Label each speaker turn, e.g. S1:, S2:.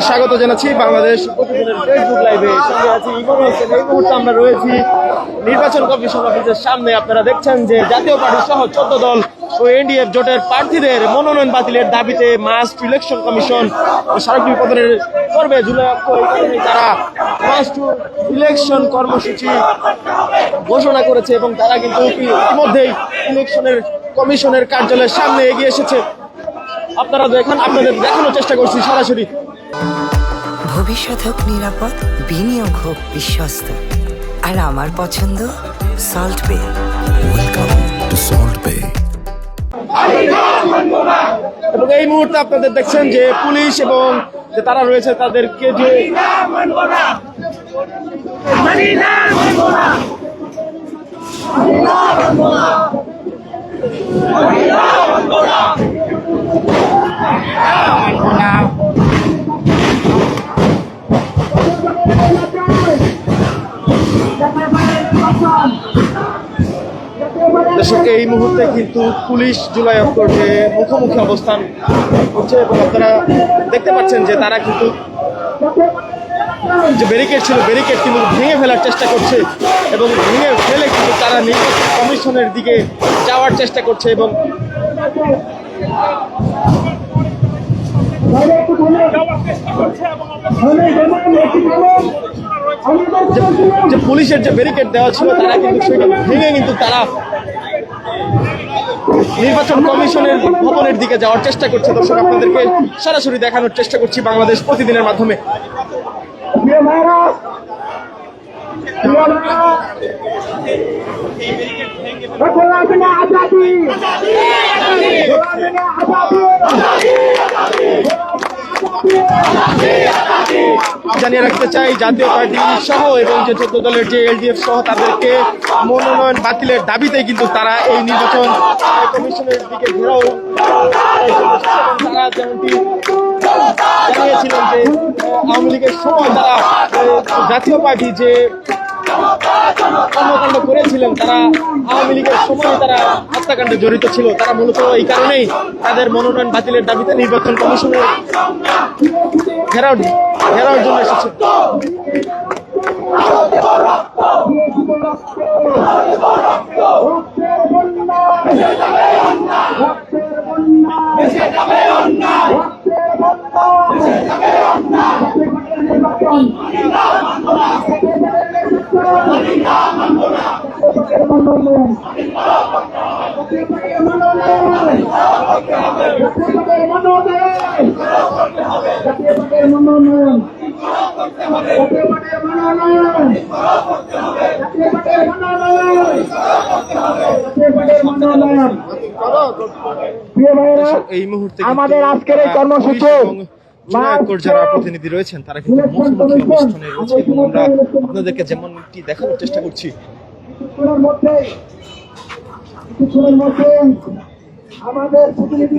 S1: স্বাগত জানাচ্ছি বাংলাদেশ প্রতিদিনের ফেসবুক লাইভে। সঙ্গে আছি ইমন হোসেন। এই মুহূর্তে আমরা রয়েছি নির্বাচন কমিশন অফিসের সামনে। আপনারা দেখছেন যে জাতীয় পার্টি সহ 14 দল ও এনডিএফ জোটের প্রার্থীদের মনোনয়ন বাতিলের দাবিতে মাস্ট ইলেকশন কমিশন স্মারকলিপি প্রদানের করবে জুলাই তারা মাস্ট ইলেকশন কর্মসূচি ঘোষণা করেছে এবং তারা কিন্তু ইতিমধ্যেই ইলেকশনের কমিশনের কার্যালয়ের সামনে এগিয়ে এসেছে। আপনারা দেখেন, আপনাদের দেখানোর চেষ্টা করছি সরাসরি।
S2: ভবিষ্যৎ হোক নিরাপদ, বিনিয়োগ হোক বিশ্বস্ত, আর আমার পছন্দ সল্ট বে।
S3: ওয়েলকাম টু সল্ট বে।
S1: এবং এই মুহূর্তে আপনাদের দেখছেন যে পুলিশ এবং যে তারা রয়েছে তাদেরকে যে দর্শক, এই মুহূর্তে কিন্তু পুলিশ জুলাই অক্টোবরে মুখোমুখি অবস্থান করছে এবং আপনারা দেখতে পাচ্ছেন যে তারা কিন্তু যে ব্যারিকেড ছিল ব্যারিকেড কিন্তু ভেঙে ফেলার চেষ্টা করছে এবং ভেঙে ফেলে কিন্তু তারা নির্বাচন কমিশনের দিকে যাওয়ার চেষ্টা করছে এবং যে পুলিশের যে ব্যারিকেড দেওয়া ছিল তারা কিন্তু সেটা ভেঙে কিন্তু তারা নির্বাচন কমিশনের ভবনের দিকে যাওয়ার চেষ্টা করছে। দর্শক, আপনাদেরকে সরাসরি দেখানোর চেষ্টা করছি বাংলাদেশ প্রতিদিনের মাধ্যমে। জানিয়ে রাখতে চাই, জাতীয় পার্টি সহ এবং যে 14 দলের যে এলডিএফ সহ তাদেরকে মনোনয়ন বাতিলের দাবিতে কিন্তু তারা এই নির্বাচন কমিশনের দিকে ঘেরাও তারা যেমনটি জানিয়েছিলেন যে আওয়ামী লীগের সময় তারা জাতীয় পার্টি যে কর্মকাণ্ড করেছিলেন তারা আওয়ামী লীগের সময় তারা হত্যাকাণ্ডে জড়িত ছিল। তারা মূলত এই কারণেই তাদের মনোনয়ন বাতিলের দাবিতে নির্বাচন কমিশনের ঘেরাওর জন্য এসেছে। এই মুহূর্তে
S4: আমাদের আজকের এই কর্মসূচি
S1: যারা প্রতিনিধি রয়েছেন তারা কিন্তু মুখোমুখি অবস্থানে রয়েছে এবং আমরা আপনাদেরকে যেমনটি দেখানোর চেষ্টা করছি।
S4: আমাদের প্রতিনিধি